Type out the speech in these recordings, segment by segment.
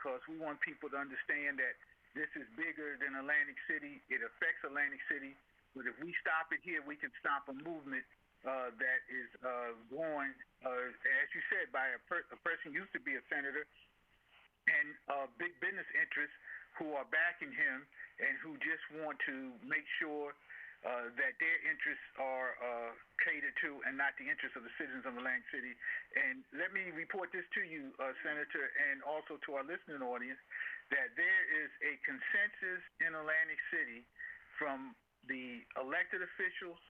because we want people to understand that this is bigger than Atlantic City. It affects Atlantic City. But if we stop it here, we can stop a movement that is going, as you said, by a person used to be a senator and big business interests who are backing him and who just want to make sure that their interests are catered to and not the interests of the citizens of Atlantic City. And let me report this to you, Senator, and also to our listening audience, that there is a consensus in Atlantic City from the elected officials,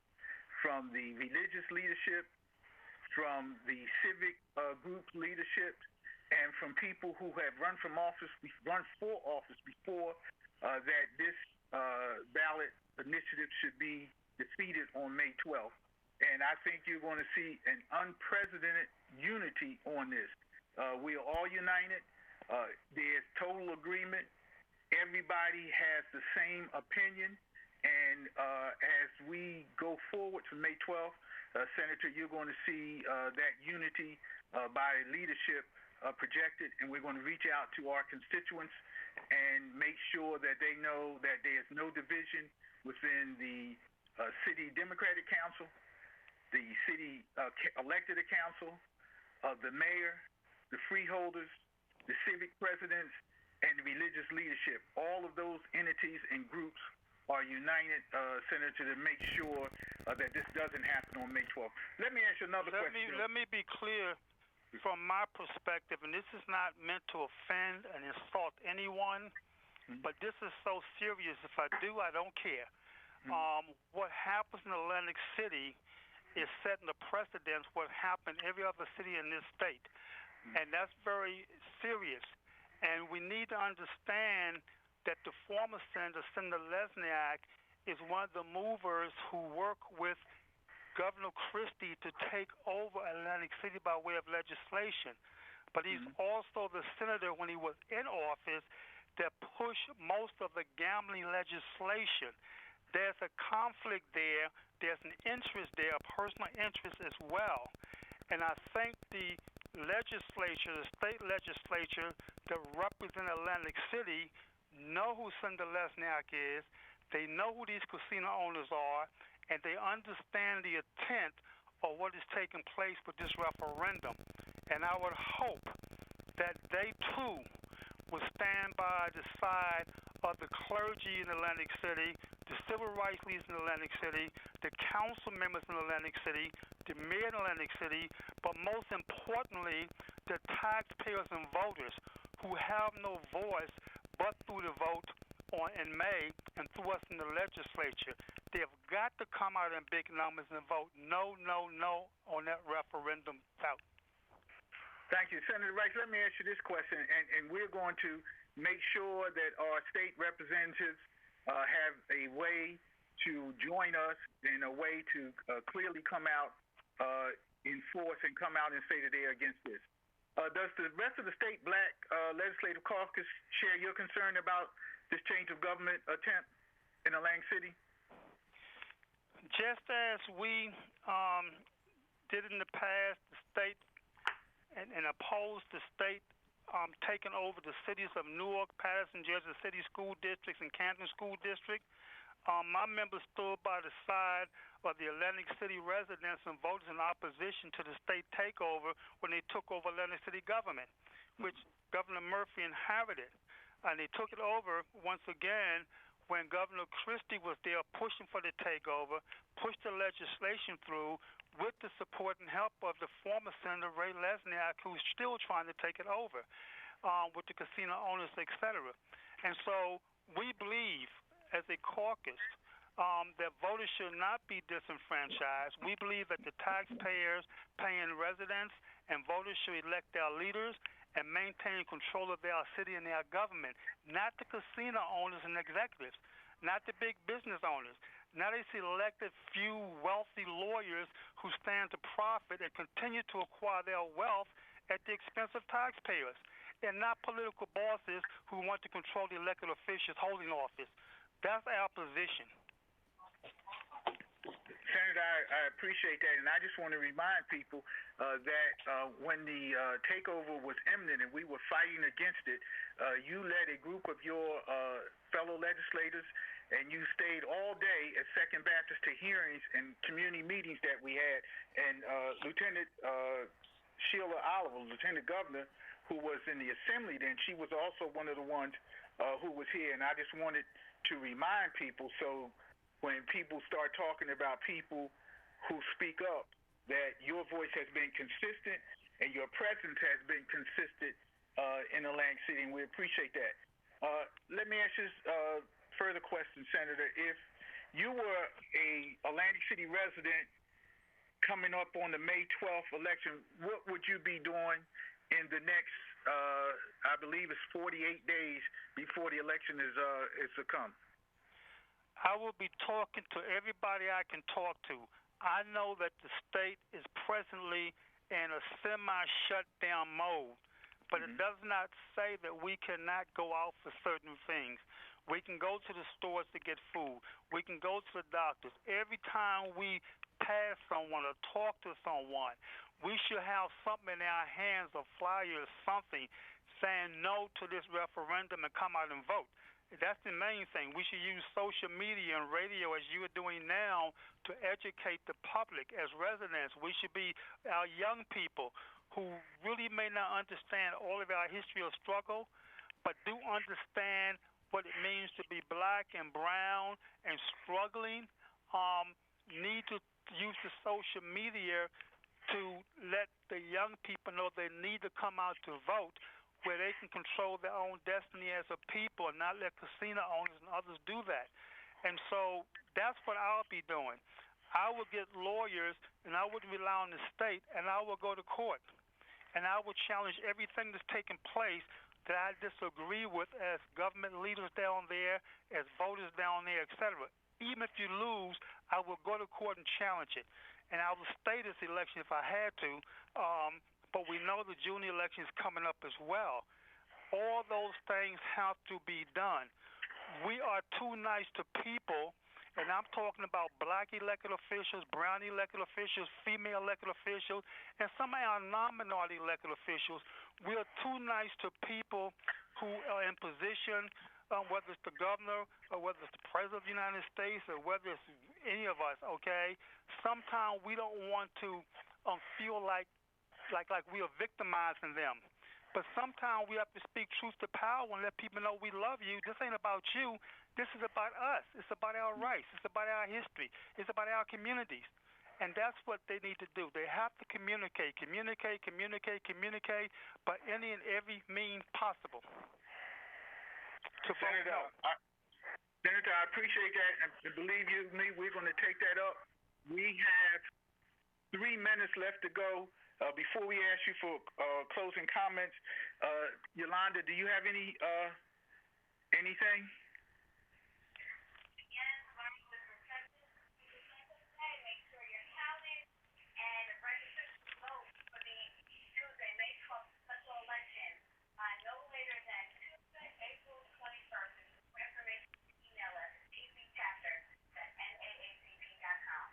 from the religious leadership, from the civic group leadership, and from people who have run for office before, that this ballot initiative should be defeated on May 12th. And I think you're going to see an unprecedented unity on this. We are all united. There's total agreement. Everybody has the same opinion. And as we go forward to May 12th, Senator, you're going to see that unity by leadership projected, and we're going to reach out to our constituents and make sure that they know that there's no division within the city Democratic Council, the city elected council, the mayor, the freeholders, the civic presidents, and the religious leadership. All of those entities and groups are united, Senator, to make sure that this doesn't happen on May 12th. Let me ask you another question. Let me be clear from my perspective, and this is not meant to offend and insult anyone, but this is so serious. If I do, I don't care. What happens in Atlantic City is setting the precedence what happened in every other city in this state, and that's very serious. And we need to understand that the former Senator Lesniak, is one of the movers who work with Governor Christie to take over Atlantic City by way of legislation. But he's also the senator, when he was in office, that pushed most of the gambling legislation. There's a conflict there. There's an interest there, a personal interest as well. And I think the legislature, the state legislature that represent Atlantic City, know who Senator Lesniak is. They know who these casino owners are, and they understand the intent of what is taking place with this referendum. And I would hope that they, too, will stand by the side of the clergy in Atlantic City, the civil rights leaders in Atlantic City, the council members in Atlantic City, the mayor in Atlantic City, but most importantly, the taxpayers and voters who have no voice but through the vote in May and through us in the legislature. They have got to come out in big numbers and vote no, no, no on that referendum vote. Thank you. Senator Rice, let me ask you this question, and we're going to make sure that our state representatives have a way to join us and a way to clearly come out in force and come out and say that they are against this. Does the rest of the state Black Legislative Caucus share your concern about this change of government attempt in Atlantic City? Just as we did in the past, the state and opposed the state taking over the cities of Newark, Patterson, Jersey City school districts, and Canton School District. My members stood by the side of the Atlantic City residents and voters in opposition to the state takeover when they took over Atlantic City government, which Governor Murphy inherited. And they took it over once again when Governor Christie was there pushing for the takeover, pushed the legislation through with the support and help of the former Senator Ray Lesniak, who's still trying to take it over with the casino owners, etc. And so we believe, as a caucus, that voters should not be disenfranchised. We believe that the taxpayers paying residents and voters should elect their leaders and maintain control of their city and their government, not the casino owners and executives, not the big business owners, not a selected few wealthy lawyers who stand to profit and continue to acquire their wealth at the expense of taxpayers, and not political bosses who want to control the elected officials holding office. That's our position. Senator, I appreciate that, and I just want to remind people that when the takeover was imminent and we were fighting against it, you led a group of your fellow legislators, and you stayed all day at Second Baptist to hearings and community meetings that we had. And Lieutenant Sheila Oliver, Lieutenant Governor, who was in the Assembly then, she was also one of the ones who was here. And I just wanted to remind people, so when people start talking about people who speak up, that your voice has been consistent and your presence has been consistent in Atlantic City, and we appreciate that. Let me ask you further question, Senator. If you were a Atlantic City resident coming up on the May 12th election, what would you be doing in the next, I believe it's 48 days before the election is to come? I will be talking to everybody I can talk to. I know that the state is presently in a semi-shutdown mode, but it does not say that we cannot go out for certain things. We can go to the stores to get food. We can go to the doctors. Every time we pass someone or talk to someone, we should have something in our hands, a flyer or something, saying no to this referendum and come out and vote. That's the main thing. We should use social media and radio, as you are doing now, to educate the public as residents. We should be our young people who really may not understand all of our history or struggle, but do understand what it means to be black and brown and struggling, need to use the social media to let the young people know they need to come out to vote, where they can control their own destiny as a people and not let casino owners and others do that. And so that's what I'll be doing. I will get lawyers, and I wouldn't rely on the state, and I will go to court. And I will challenge everything that's taking place that I disagree with as government leaders down there, as voters down there, etc. Even if you lose, I will go to court and challenge it. And I will stay this election if I had to, but we know the June election is coming up as well. All those things have to be done. We are too nice to people, and I'm talking about black elected officials, brown elected officials, female elected officials, and some of our non-minority elected officials. We are too nice to people who are in position, whether it's the governor or whether it's the president of the United States or whether it's any of us, okay? Sometimes we don't want to feel like we are victimizing them. But sometimes we have to speak truth to power and let people know we love you. This ain't about you. This is about us. It's about our rights. It's about our history. It's about our communities. And that's what they need to do. They have to communicate by any and every means possible. Senator, Senator, I appreciate that. And believe you me, we're going to take that up. We have 3 minutes left to go. Before we ask you for closing comments, Yolanda, do you have anything? Yes, Martin Luther Texas. Make sure you're counted and register to vote for the Tuesday, May 12th special election by no later than Tuesday, April 21st. For information, email us at azchapter@naacp.com.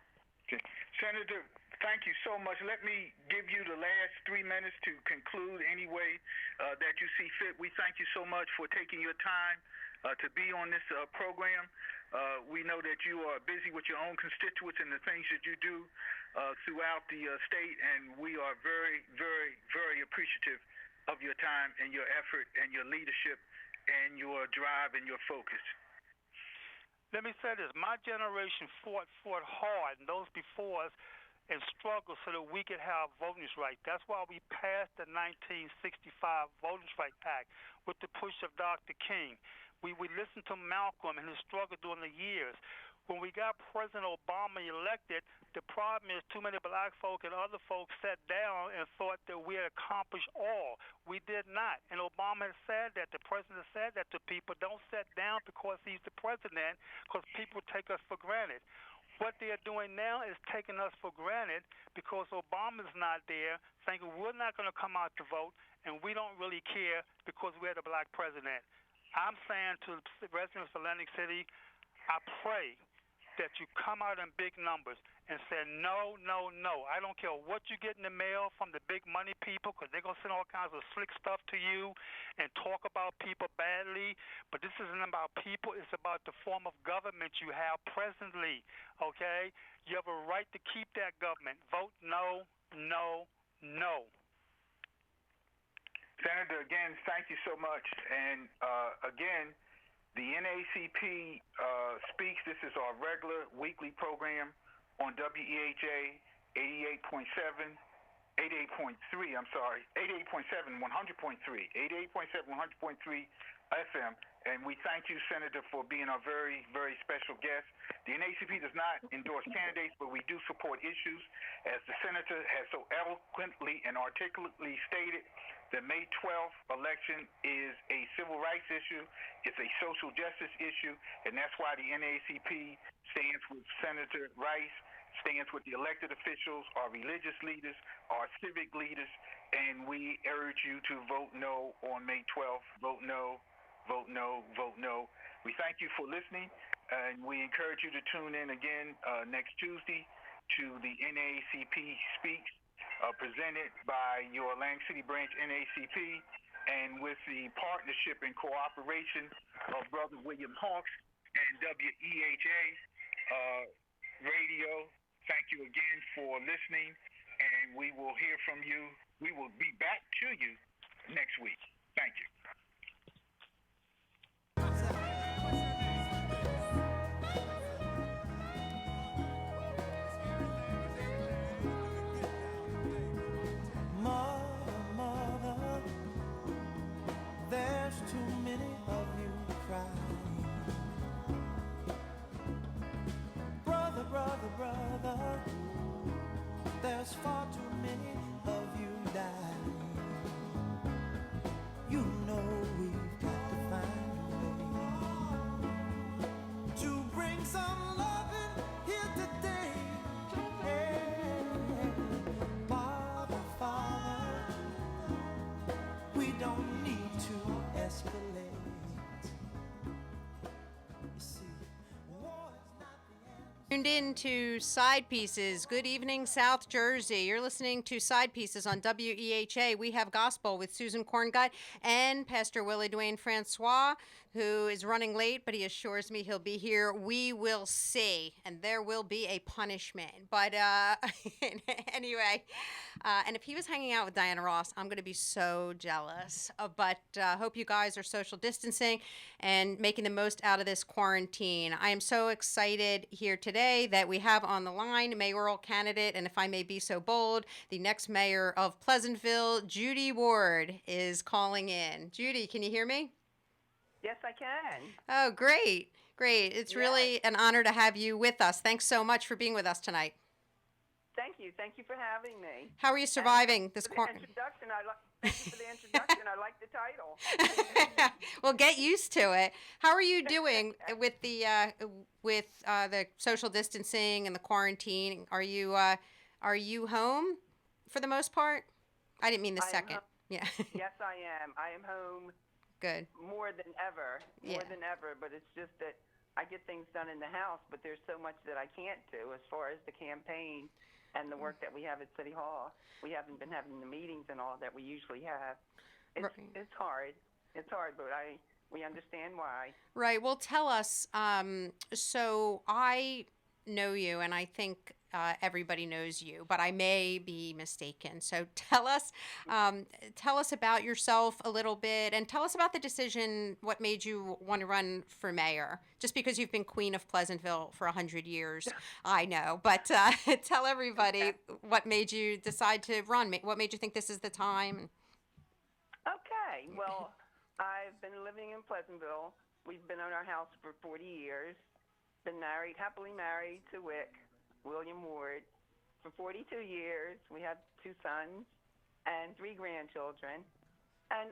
Okay. Senator, thank you so much. Let me give you the last 3 minutes to conclude any way that you see fit. We thank you so much for taking your time to be on this program. We know that you are busy with your own constituents and the things that you do throughout the state, and we are very, very, very appreciative of your time and your effort and your leadership and your drive and your focus. Let me say this. My generation fought hard, and those before us, and struggled so that we could have voting rights. That's why we passed the 1965 Voting Rights Act with the push of Dr. King. We listened to Malcolm and his struggle during the years. When we got President Obama elected, the problem is too many black folk and other folks sat down and thought that we had accomplished all. We did not. And Obama has said that, the president has said that to people. Don't sit down because he's the president, because people take us for granted. What they are doing now is taking us for granted because Obama's not there, thinking we're not going to come out to vote, and we don't really care because we had a black president. I'm saying to the residents of Atlantic City, I pray that you come out in big numbers and say, no, no, no. I don't care what you get in the mail from the big money people, because they're going to send all kinds of slick stuff to you and talk about people badly. But this isn't about people. It's about the form of government you have presently, okay? You have a right to keep that government. Vote no, no, no. Senator, again, thank you so much. And again, the NAACP Speaks. This is our regular weekly program on WEHA 88.7, 88.3, I'm sorry, 88.7, 100.3, 88.7, 100.3 FM. And we thank you, Senator, for being our very, very special guest. The NAACP does not endorse candidates, but we do support issues. As the Senator has so eloquently and articulately stated, the May 12th election is a civil rights issue, it's a social justice issue, and that's why the NAACP stands with Senator Rice, stands with the elected officials, our religious leaders, our civic leaders, and we urge you to vote no on May 12th. Vote no, vote no, vote no. We thank you for listening, and we encourage you to tune in again next Tuesday to the NAACP Speaks, presented by your Atlantic City Branch NAACP, and with the partnership and cooperation of Brother William Hawks and WEHA Radio. Thank you again for listening, and we will hear from you. We will be back to you next week. Thank you. Mother, there's too many of you crying. Brother, brother, brother, there's far too many of you dying. You know we've got to find a way to bring some loving here today. Father, Father, we don't need to escalate. You see, war is not the answer. Tuned in to Side Pieces. Good evening, South Jersey. You're listening to Side Pieces on WEHA. We have Gospel with Susan Korngut and Pastor Willie Dwayne Francois, who is running late, but he assures me he'll be here. We will see, and there will be a punishment. But anyway, and if he was hanging out with Diana Ross, I'm going to be so jealous. But hope you guys are social distancing and making the most out of this quarantine. I am so excited here today that we have on the line mayoral candidate, and if I may be so bold, the next mayor of Pleasantville, Judy Ward, is calling in. Judy, can you hear me? Yes, I can. Oh, great. Great. It's really an honor to have you with us. Thanks so much for being with us tonight. Thank you. Thank you for having me. How are you surviving this quarantine? Thank you for the introduction. I like the title. Well, get used to it. How are you doing with the social distancing and the quarantine? Are you home for the most part? I didn't mean the second. Yeah. Yes, I am. I am home. Good. More than ever. But it's just that I get things done in the house, but there's so much that I can't do as far as the campaign and the work that we have at City Hall. We haven't been having the meetings and all that we usually have. It's hard. It's hard, but we understand why. Right. Well, tell us. So I know you, and I think everybody knows you, but I may be mistaken. So tell us about yourself a little bit, and tell us about the decision. What made you want to run for mayor? Just because you've been queen of Pleasantville for 100 years, I know. But tell everybody what made you decide to run. What made you think this is the time? Okay. Well, I've been living in Pleasantville. We've been in our house for 40 years. Been happily married to William Ward, for 42 years. We have 2 sons and 3 grandchildren. And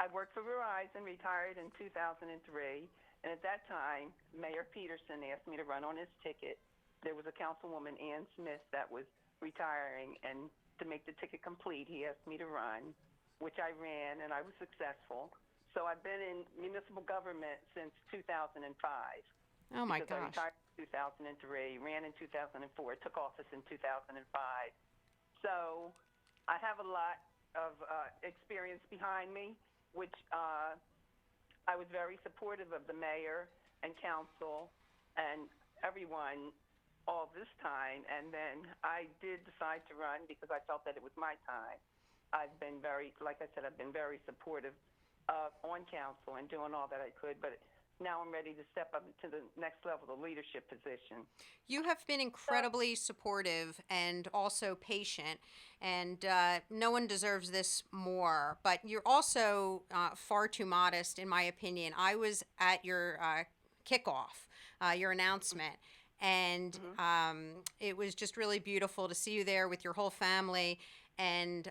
I worked for Verizon, retired in 2003. And at that time, Mayor Peterson asked me to run on his ticket. There was a councilwoman, Ann Smith, that was retiring. And to make the ticket complete, he asked me to run, which I ran, and I was successful. So I've been in municipal government since 2005. Oh my because I gosh. retired in 2003, ran in 2004, took office in 2005. So I have a lot of experience behind me, which I was very supportive of the mayor and council and everyone all this time. And then I did decide to run because I felt that it was my time. I've been very, like I said, I've been very supportive on council and doing all that I could. But now I'm ready to step up to the next level, the leadership position. You have been incredibly supportive and also patient, and no one deserves this more. But you're also far too modest, in my opinion. I was at your kickoff, your announcement, and it was just really beautiful to see you there with your whole family. And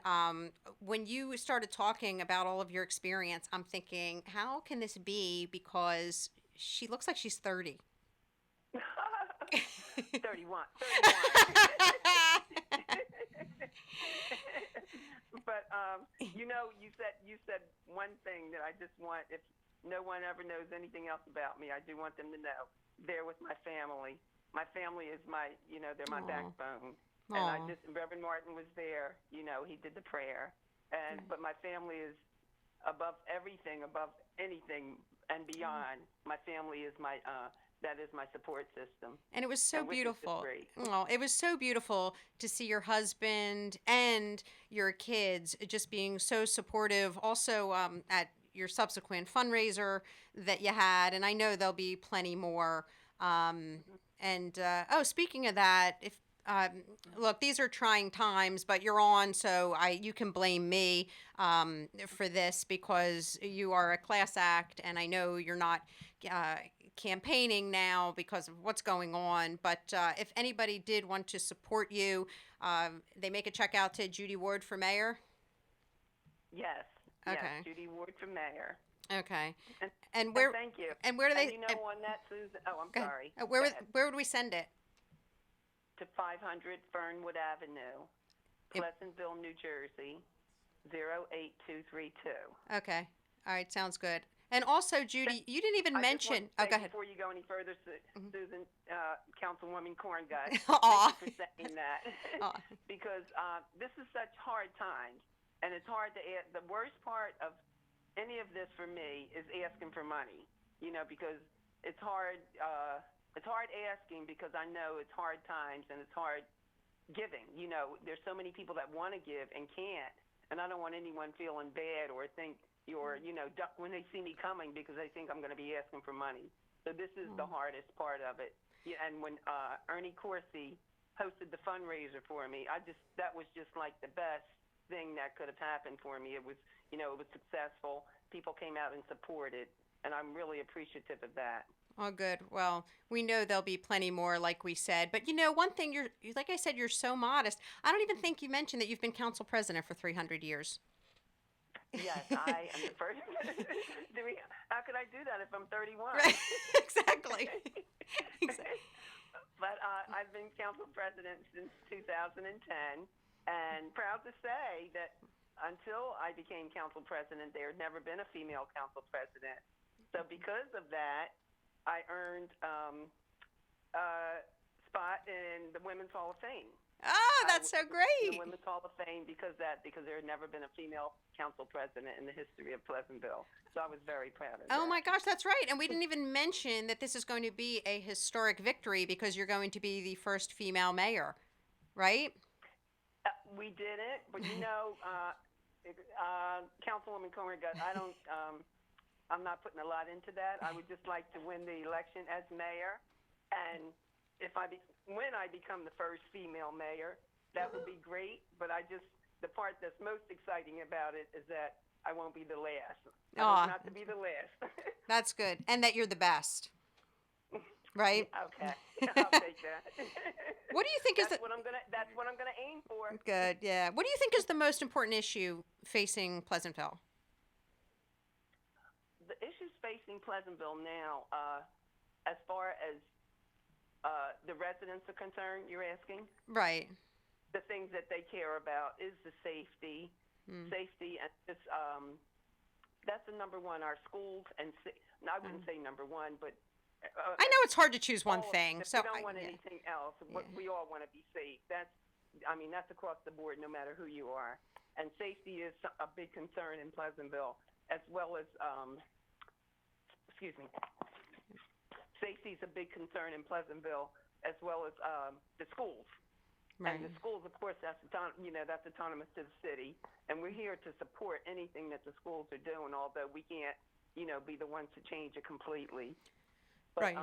when you started talking about all of your experience, I'm thinking, how can this be? Because she looks like she's 30. 31. But you said one thing that I just want. If no one ever knows anything else about me, I do want them to know they're with my family. My family is they're my Aw. backbone. Aw. And Reverend Martin was there. He did the prayer. But my family is above everything, above anything, and beyond. My family is that is my support system. And it was so And which is just beautiful. great. Oh, it was so beautiful to see your husband and your kids just being so supportive. Also, at your subsequent fundraiser that you had, and I know there'll be plenty more. Speaking of that, if look, these are trying times, but you're on, so you can blame me for this because you are a class act, and I know you're not campaigning now because of what's going on. But if anybody did want to support you, they make a check out to Judy Ward for mayor. Yes. Okay. Yes, Judy Ward for mayor. Okay. And, And where? thank you. And where do they? And on that, Susan. Oh, I'm go ahead. sorry. Where Go ahead. would we send it? To 500 Fernwood Avenue, Pleasantville, New Jersey, 08232. Okay. All right. Sounds good. And also, Judy, you didn't even I just mention. want to say Go ahead. Before you go any further, Susan, Councilwoman Corngut, Aw. thank you for saying that. Aw. Because this is such hard times, and it's hard to ask. The worst part of any of this for me is asking for money, because it's hard. It's hard asking because I know it's hard times and it's hard giving. There's so many people that want to give and can't, and I don't want anyone feeling bad or think duck when they see me coming because they think I'm going to be asking for money. So this is the hardest part of it. Yeah, and when Ernie Corsi hosted the fundraiser for me, that was just like the best thing that could have happened for me. It was, it was successful. People came out and supported, and I'm really appreciative of that. Oh, good. Well, we know there'll be plenty more, like we said. But one thing, like I said, you're so modest. I don't even think you mentioned that you've been council president for 300 years. Yes, I am the first. How could I do that if I'm 31? Right. Exactly. Exactly. But I've been council president since 2010, and proud to say that until I became council president, there had never been a female council president. So because of that, I earned a spot in the Women's Hall of Fame. Oh, that's so The great. Women's Hall of Fame because there had never been a female council president in the history of Pleasantville. So I was very proud of that. Oh my gosh, that's right. And we didn't even mention that this is going to be a historic victory because you're going to be the first female mayor, right? We did it, but Councilwoman Corngut, I'm not putting a lot into that. I would just like to win the election as mayor, and when I become the first female mayor, that would be great. But the part that's most exciting about it is that I won't be the last. Not to be the last. That's good, and that you're the best, right? Okay, I'll take that. What do you think That's what I'm gonna aim for. Good, yeah. What do you think is the most important issue facing Pleasantville? The issues facing Pleasantville now, as far as the residents are concerned, you're asking? Right. The things that they care about is the safety. Safety, and that's the number one. Our schools, and I wouldn't say number one, but I know it's hard to choose one all of- thing, if so we don't want yeah. anything else. We all want to be safe. That's across the board, no matter who you are. And safety is a big concern in Pleasantville, as well as excuse me. Safety is a big concern in Pleasantville, as well as the schools. Right. And the schools, of course, that's autonomous to the city, and we're here to support anything that the schools are doing. Although we can't, be the ones to change it completely. But Right.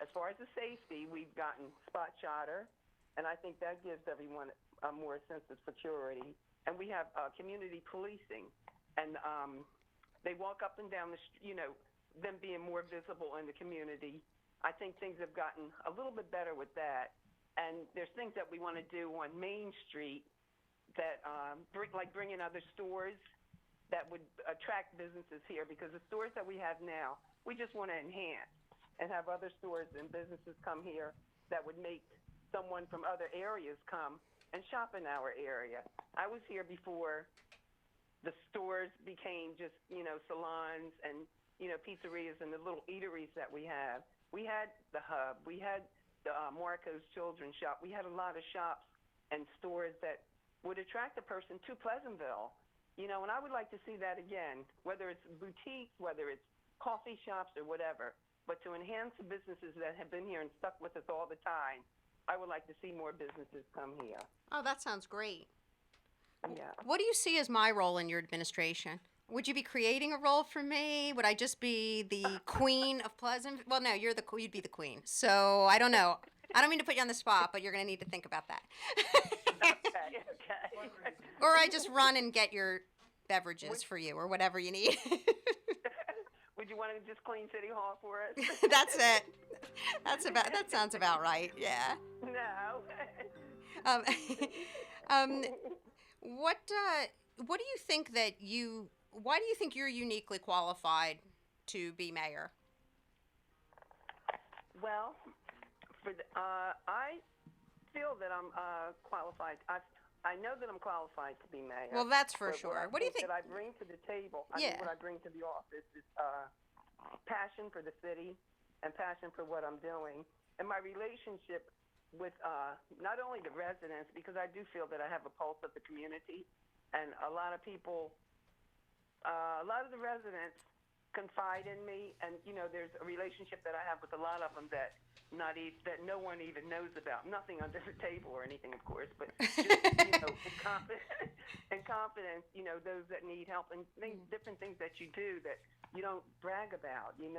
As far as the safety, we've gotten spot shotter, and I think that gives everyone a more sense of security. And we have community policing, and they walk up and down the street, them being more visible in the community. I think things have gotten a little bit better with that. And there's things that we want to do on Main Street that, bring in other stores that would attract businesses here, because the stores that we have now, we just want to enhance and have other stores and businesses come here that would make someone from other areas come and shop in our area. I was here before the stores became just, salons and, pizzerias and the little eateries that we have. We had the Hub. We had the Marco's Children's Shop. We had a lot of shops and stores that would attract a person to Pleasantville, and I would like to see that again, whether it's boutiques, whether it's coffee shops or whatever. But to enhance the businesses that have been here and stuck with us all the time, I would like to see more businesses come here. Oh, that sounds great. Yeah. What do you see as my role in your administration? Would you be creating a role for me? Would I just be the queen of Pleasant? Well, no, you'd be the queen. So I don't know. I don't mean to put you on the spot, but you're going to need to think about that. Okay. Or I just run and get your beverages for you, or whatever you need. Would you want to just clean City Hall for us? That's it. That sounds about right. Yeah. No. What do you think why do you think you're uniquely qualified to be mayor? Well, I feel that I'm qualified. I know that I'm qualified to be mayor. Well, that's for But sure. What do you think? That I bring to the table? Yeah. What I bring to the office is passion for the city and passion for what I'm doing, and my relationship with not only the residents, because I do feel that I have a pulse of the community, and a lot of people, a lot of the residents confide in me, and there's a relationship that I have with a lot of them that no one even knows about. Nothing under the table or anything, of course, but just, in confidence, those that need help and different things that you do that you don't brag about, and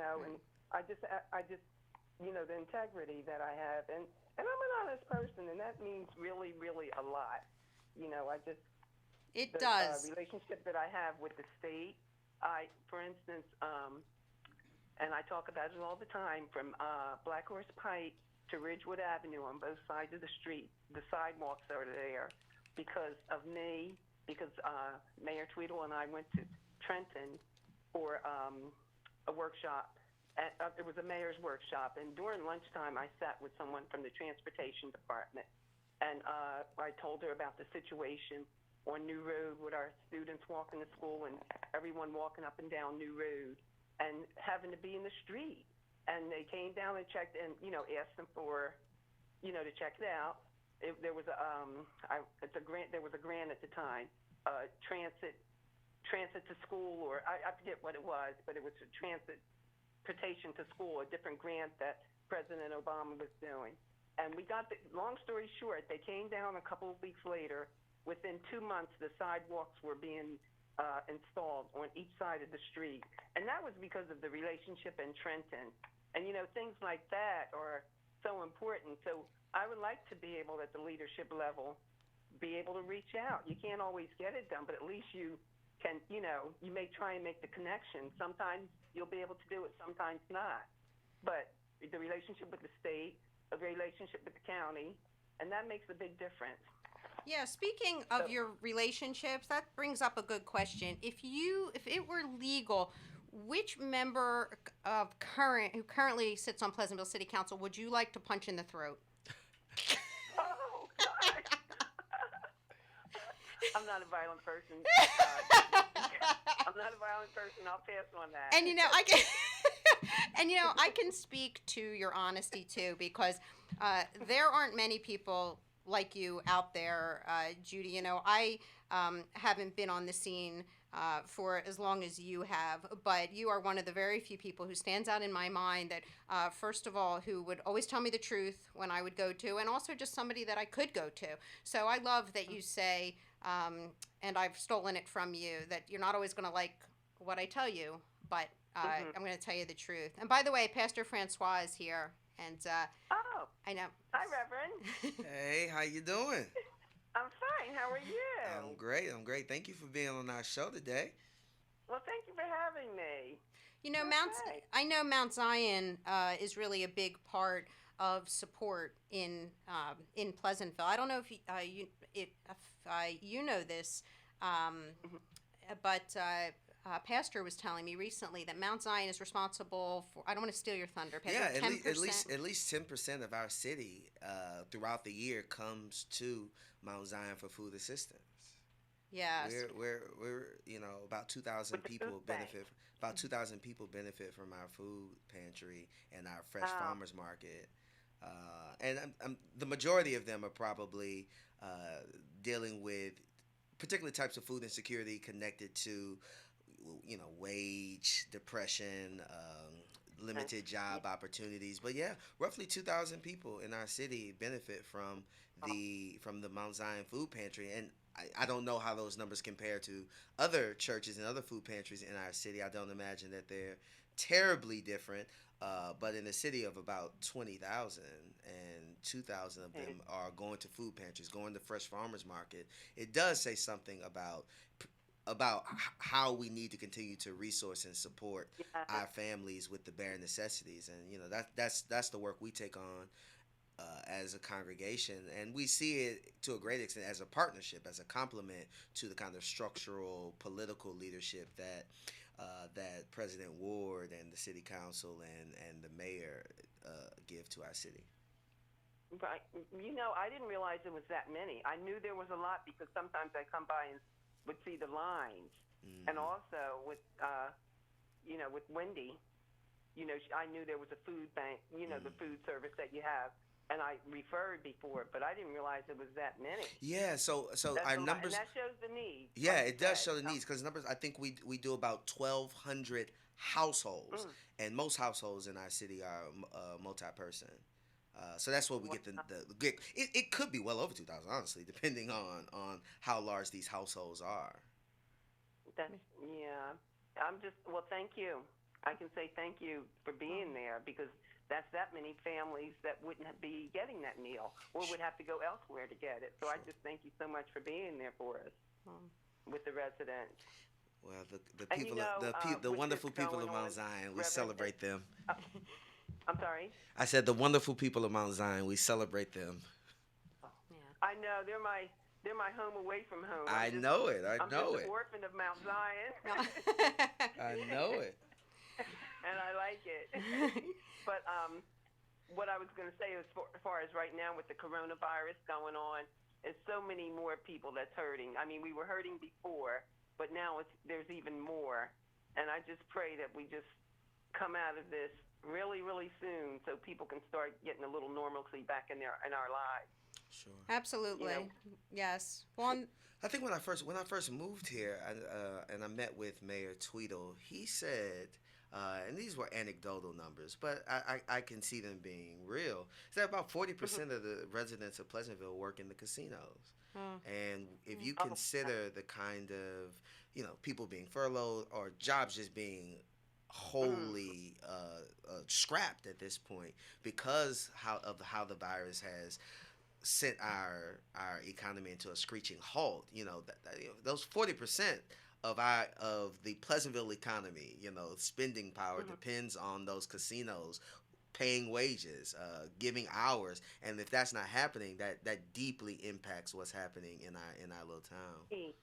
I just, the integrity that I have, and I'm an honest person, and that means really, really a lot. It does. Relationship that I have with the state, for instance, and I talk about it all the time, from Black Horse Pike to Ridgewood Avenue on both sides of the street. The sidewalks are there because of me, because Mayor Tweedle and I went to Trenton for a workshop. It was a mayor's workshop, and during lunchtime I sat with someone from the transportation department, and I told her about the situation on New Road with our students walking to school and everyone walking up and down New Road and having to be in the street. And they came down and checked and, asked them for, to check it out. There was a grant. There was a grant at the time, transit to school, or I forget what it was, but it was a transportation to school, a different grant that President Obama was doing. And we got long story short, they came down a couple of weeks later. Within 2 months, the sidewalks were being installed on each side of the street. And that was because of the relationship in Trenton. And, things like that are so important. So I would like to be able, at the leadership level, be able to reach out. You can't always get it done, but at least you can, you may try and make the connection. Sometimes you'll be able to do it, sometimes not. But the relationship with the state, the relationship with the county, and that makes a big difference. Yeah, speaking of your relationships, that brings up a good question. If it were legal, which member who currently sits on Pleasantville City Council would you like to punch in the throat? Oh, God. I'm not a violent person. I'm not a violent person. I'll pass on that. And And I can speak to your honesty too, because there aren't many people like you out there, Judy. I haven't been on the scene for as long as you have, but you are one of the very few people who stands out in my mind that, first of all, who would always tell me the truth when I would go to, and also just somebody that I could go to. So I love that you say, and I've stolen it from you, that you're not always going to like what I tell you, but I'm going to tell you the truth. And by the way, Pastor Francois is here, and Oh, I know. hi, Reverend. Hey, how you doing? I'm fine. How are you? I'm great. I'm great. Thank you for being on our show today. Well, thank you for having me. Okay. I know Mount Zion is really a big part of support in Pleasantville. I don't know if you know this, but Pastor was telling me recently that Mount Zion is responsible for. I don't want to steal your thunder, Pastor. Yeah, 10%. at least 10% of our city throughout the year comes to Mount Zion for food assistance. Yes. We're about 2,000 With the people food bank. benefit. About 2,000 people benefit from our food pantry and our fresh farmers market. And the majority of them are probably dealing with particular types of food insecurity connected to, wage, depression, limited job opportunities. But yeah, roughly 2,000 people in our city benefit from the Mount Zion food pantry. And I don't know how those numbers compare to other churches and other food pantries in our city. I don't imagine that they're terribly different. But in a city of about 20,000 and 2,000 of them are going to food pantries, going to fresh farmers market, it does say something about how we need to continue to resource and support our families with the bare necessities. And that's the work we take on as a congregation, and we see it to a great extent as a partnership, as a complement to the kind of structural political leadership that President Ward and the city council and the mayor give to our city. Right. I didn't realize there was that many. I knew there was a lot because sometimes I come by and would see the lines. Mm-hmm. And also with Wendy, I knew there was a food bank, the food service that you have. And I referred before, but I didn't realize it was that many. Yeah, so That's our a lot, numbers. and that shows the need. Yeah, like you it does said. show the needs because numbers. I think we do about 1,200 households, and most households in our city are multi-person. So that's what we get the it could be well over 2,000, honestly, depending on how large these households are. Thank you. I can say thank you for being there because that's that many families that wouldn't be getting that meal or would have to go elsewhere to get it. So I just thank you so much for being there for us with the residents. Well, the And people, the with wonderful this people of going Mount on, Zion, we Reverend, celebrate them. I'm sorry? I said the wonderful people of Mount Zion, we celebrate them. I know they're my home away from home. I know it. I'm just an orphan of Mount Zion. I know it. And I like it. But what I was going to say as far as right now with the coronavirus going on, is so many more people that's hurting. I mean, we were hurting before, but now there's even more. And I just pray that we just come out of this really, really soon so people can start getting a little normalcy back in our lives. Sure. Absolutely. Yes. Well, I think when I first moved here, and I met with Mayor Tweedle, he said, and these were anecdotal numbers, but I can see them being real, is that about 40% of the residents of Pleasantville work in the casinos. And if you consider the kind of, people being furloughed or jobs just being wholly scrapped at this point because how the virus has sent our economy into a screeching halt. Those 40% of the Pleasantville economy, spending power depends on those casinos paying wages, giving hours, and if that's not happening, that deeply impacts what's happening in our little town.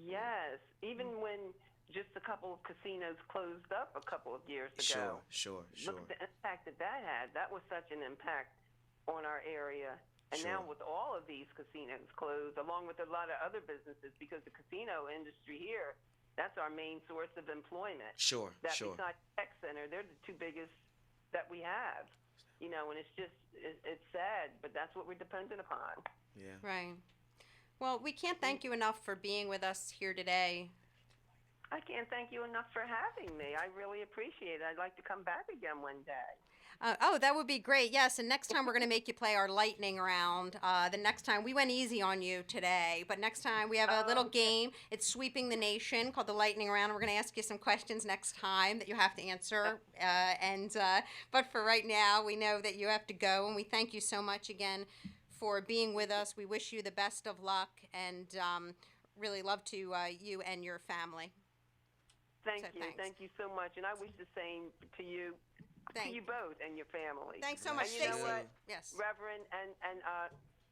Yes, even when just a couple of casinos closed up a couple of years ago. Sure. Look at the impact that had. That was such an impact on our area. And now with all of these casinos closed, along with a lot of other businesses, because the casino industry here That's our main source of employment. Sure, That sure. besides tech center, they're the two biggest that we have. And it's just it's sad, but that's what we're dependent upon. Yeah. Right. Well, we can't thank you enough for being with us here today. I can't thank you enough for having me. I really appreciate it. I'd like to come back again one day. Oh, that would be great. Yes, and next time we're going to make you play our lightning round. The next time we went easy on you today, but next time we have a little game. It's sweeping the nation called the lightning round. We're going to ask you some questions next time that you have to answer. But for right now, we know that you have to go, and we thank you so much again for being with us. We wish you the best of luck, and really love to you and your family. Thank So you. thanks. Thank you so much. And I wish the same to you. To you both and your family. Thanks so much. And you know Stay what, safe. Yes. Reverend and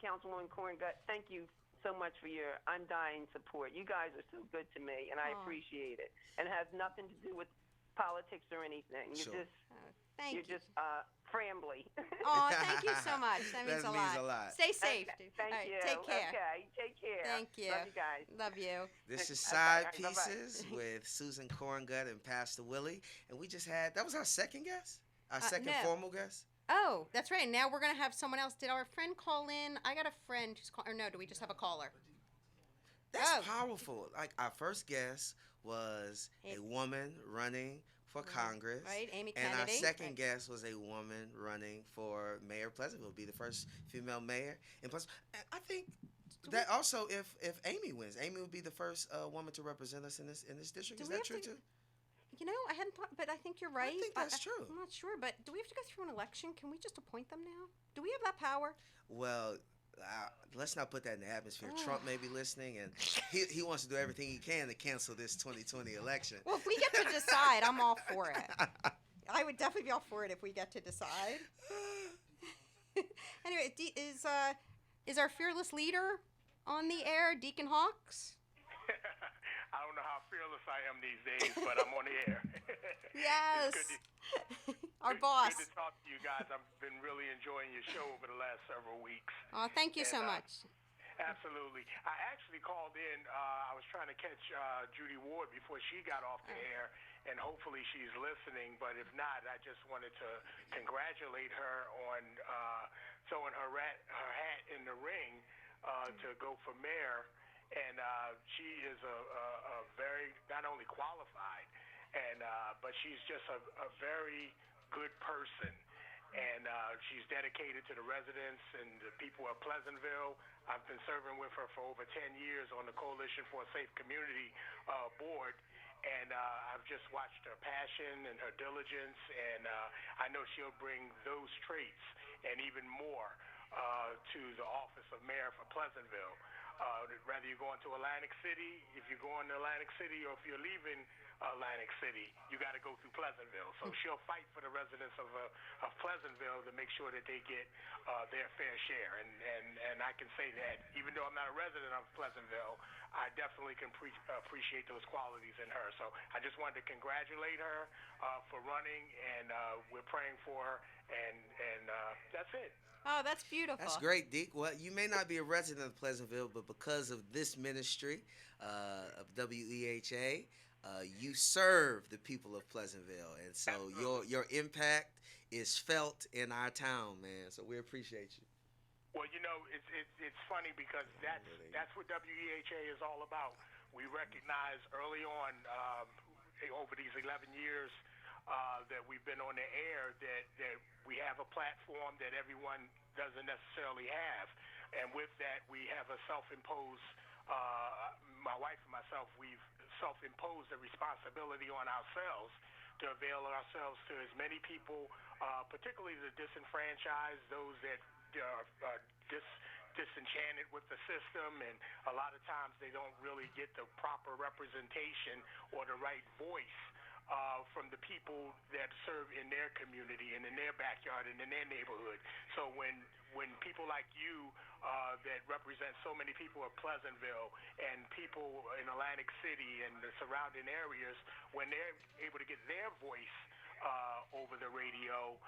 Councilwoman Corngut, thank you so much for your undying support. You guys are so good to me, and I appreciate it. And it has nothing to do with politics or anything. Sure. Thank You're you. just Frambly. Oh, thank you so much. That means, That a, means lot. a lot. Stay safe. Okay, thank All right, you. Take care. Okay, take care. Thank you. Love you guys. Love you. This is Okay, Side all right, bye-bye. Pieces with Susan Corngut and Pastor Willie. And we just had, that was our second guest? Our second no. formal guest? Oh, that's right. Now we're going to have someone else. Did our friend call in? I got a friend who's calling. Or no, do we just have a caller? That's Oh. powerful. Like, our first guest was a woman running for Congress. Right, Amy And our Kennedy. second Right. guest was a woman running for Mayor of Pleasantville, be the first female mayor in Pleasantville. And I think that also, if Amy wins, Amy would be the first woman to represent us in this district. Do Is we that have true to- too? You know, I hadn't thought, but I think you're right. think that's true. I'm not sure, but do we have to go through an election? Can we just appoint them now? Do we have that power? Well, let's not put that in the atmosphere. Oh. Trump may be listening, and he wants to do everything he can to cancel this 2020 election. Well, if we get to decide, I'm all for it. I would definitely be all for it if we get to decide. Anyway, is our fearless leader on the air, Deacon Hawks? I don't know how fearless I am these days, but I'm on the air. Yes. It's Our boss. Good to talk to you guys. I've been really enjoying your show over the last several weeks. Oh, thank you so And, much. Absolutely. I actually called in. I was trying to catch Judy Ward before she got off the air, and hopefully she's listening. But if not, I just wanted to congratulate her on throwing her hat in the ring to go for mayor. And she is a very, not only qualified, but she's just a very good person. And she's dedicated to the residents and the people of Pleasantville. I've been serving with her for over 10 years on the Coalition for a Safe Community board. And I've just watched her passion and her diligence. And I know she'll bring those traits and even more to the office of mayor for Pleasantville. Whether you're going to Atlantic City, if you're going to Atlantic City, or if you're leaving Atlantic City, you got to go through Pleasantville. So she'll fight for the residents of Pleasantville to make sure that they get their fair share. And I can say that even though I'm not a resident of Pleasantville, I definitely can appreciate those qualities in her. So I just wanted to congratulate her for running, and we're praying for her, and that's it. Oh, that's beautiful. That's great, Deke. Well, you may not be a resident of Pleasantville, but because of this ministry of WEHA, you serve the people of Pleasantville, and so your impact is felt in our town, man. So we appreciate you. Well, you know, it's funny because that's what WEHA is all about. We recognize early on over these 11 years that we've been on the air that we have a platform that everyone doesn't necessarily have. And with that, we have a self-imposed, my wife and myself, we've self-imposed a responsibility on ourselves to avail ourselves to as many people, particularly the disenfranchised, those that are disenchanted with the system, and a lot of times they don't really get the proper representation or the right voice from the people that serve in their community and in their backyard and in their neighborhood. So when people like you that represent so many people of Pleasantville and people in Atlantic City and the surrounding areas, when they're able to get their voice over the radio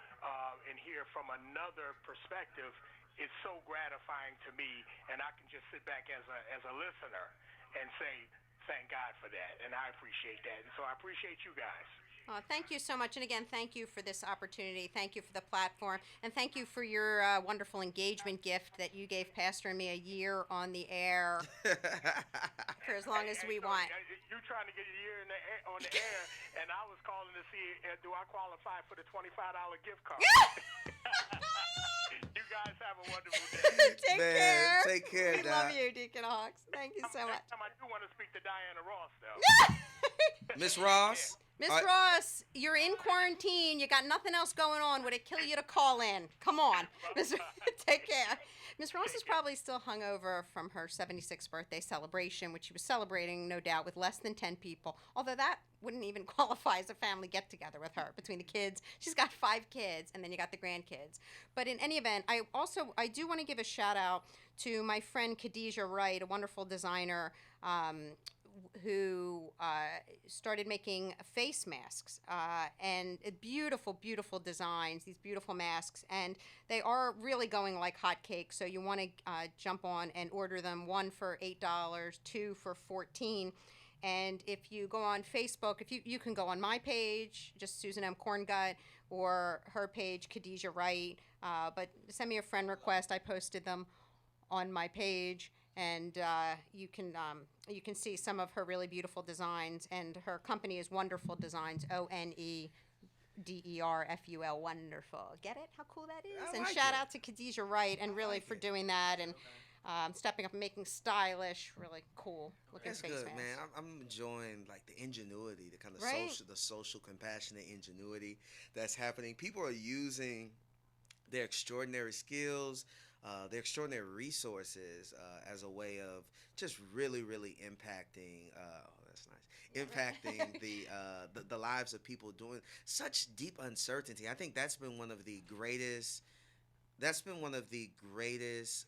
and hear from another perspective, it's so gratifying to me, and I can just sit back as a listener and say, thank God for that, and I appreciate that. And so I appreciate you guys. Thank you so much. And again, thank you for this opportunity. Thank you for the platform. And thank you for your wonderful engagement gift that you gave Pastor and me a year on the air for as long as we so want. You trying to get a year on the air, and I was calling to see do I qualify for the $25 gift card. You guys have a wonderful day. Take Man, care. take care, We love Doc. you, Deacon Hawks. Thank you so much. Next time I do want to speak to Diana Ross, though. Miss Ross. Miss All right. Ross, you're in quarantine. You got nothing else going on. Would it kill you to call in? Come on. Take care. Miss Ross is probably still hungover from her 76th birthday celebration, which she was celebrating, no doubt, with less than 10 people. Although that wouldn't even qualify as a family get-together with her, between the kids. She's got 5 kids, and then you got the grandkids. But in any event, I do want to give a shout-out to my friend Khadijah Wright, a wonderful designer, who started making face masks and beautiful, beautiful designs, these beautiful masks. And they are really going like hotcakes. So you want to jump on and order them, 1 for $8, 2 for $14. And if you go on Facebook, if you can go on my page, just Susan M. Corngut, or her page, Khadijah Wright. But send me a friend request. I posted them on my page. And you can see some of her really beautiful designs, and her company is Wonderful Designs, ONEDERFUL, wonderful. Get it? How cool that is! I And like shout it. out to Khadijah Wright, and really for doing that, and stepping up and making stylish, really cool looking That's face good, masks. man. I'm enjoying like the ingenuity, the kind of Right. social, compassionate ingenuity that's happening. People are using their extraordinary skills, their extraordinary resources as a way of just really, really impacting. That's nice. Impacting the lives of people doing such deep uncertainty. I think that's been one of the greatest. That's been one of the greatest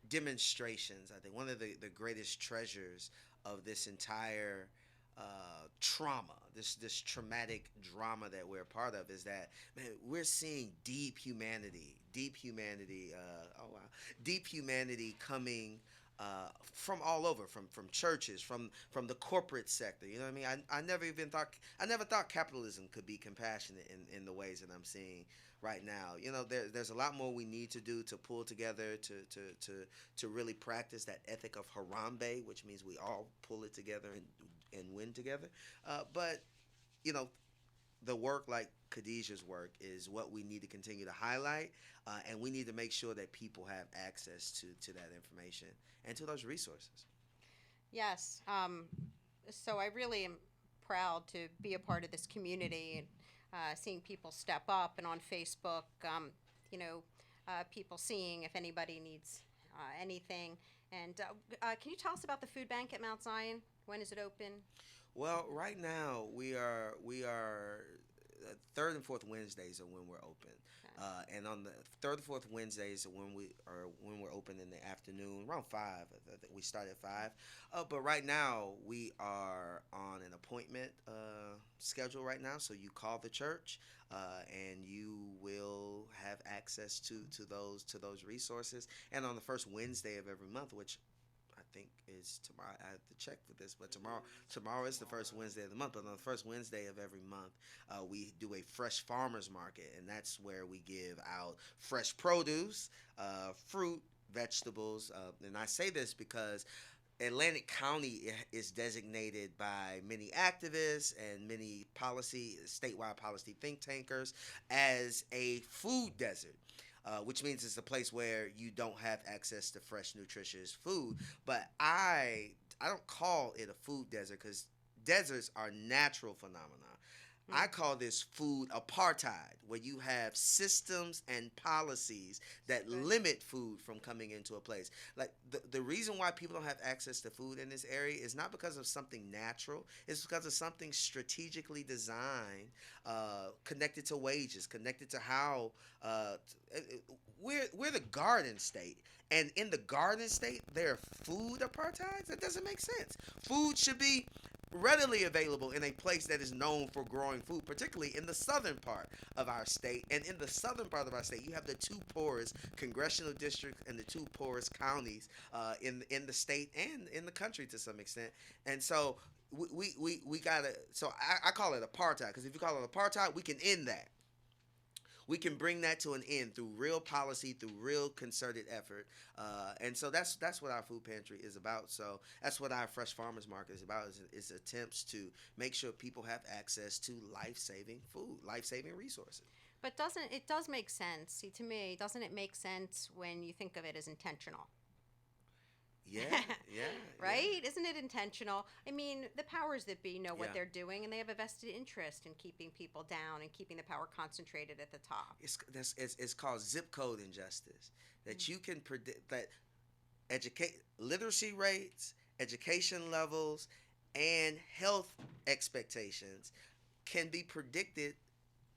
demonstrations. I think one of the greatest treasures of this entire trauma, this traumatic drama that we're a part of, is that, man, we're seeing deep humanity, deep humanity coming from all over, from churches, from the corporate sector. You know what I mean? I never thought capitalism could be compassionate in the ways that I'm seeing right now. You know, there's a lot more we need to do to pull together to really practice that ethic of Harambe, which means we all pull it together and win together. But you know, the work like Khadijah's work is what we need to continue to highlight, and we need to make sure that people have access to that information and to those resources. Yes. So I really am proud to be a part of this community, and seeing people step up, and on Facebook, people seeing if anybody needs anything. And can you tell us about the food bank at Mount Zion? When is it open? Well, right now we are third and fourth Wednesdays are when we're open, and on the third and fourth Wednesdays are when we're open in the afternoon around 5. I think we start at 5. But right now we are on an appointment schedule right now, so you call the church, and you will have access to those resources. And on the first Wednesday of every month, which I think is tomorrow. I have to check for this, but tomorrow is the first Wednesday of the month. But on the first Wednesday of every month, we do a fresh farmers market, and that's where we give out fresh produce, fruit, vegetables. And I say this because Atlantic County is designated by many activists and many statewide policy think tankers as a food desert. Which means it's a place where you don't have access to fresh, nutritious food. But I don't call it a food desert, because deserts are natural phenomena. I call this food apartheid, where you have systems and policies that limit food from coming into a place. Like the reason why people don't have access to food in this area is not because of something natural. It's because of something strategically designed, connected to wages, connected to how we're the garden state. And in the garden state, there are food apartheids? That doesn't make sense. Food should be readily available in a place that is known for growing food, particularly in the southern part of our state. And in the southern part of our state, you have the two poorest congressional districts and the two poorest counties in the state and in the country to some extent. And so we gotta. So I call it apartheid, because if you call it apartheid, we can end that. We can bring that to an end through real policy, through real concerted effort, and so that's what our food pantry is about. So that's what our Fresh Farmers Market is about. Is attempts to make sure people have access to life-saving food, life-saving resources. But it does make sense? See, to me, doesn't it make sense when you think of it as intentional? Yeah, yeah. Right? Isn't it intentional? I mean, the powers that be know what Yeah. they're doing, and they have a vested interest in keeping people down and keeping the power concentrated at the top. It's called zip code injustice. That you can predict that literacy rates, education levels, and health expectations can be predicted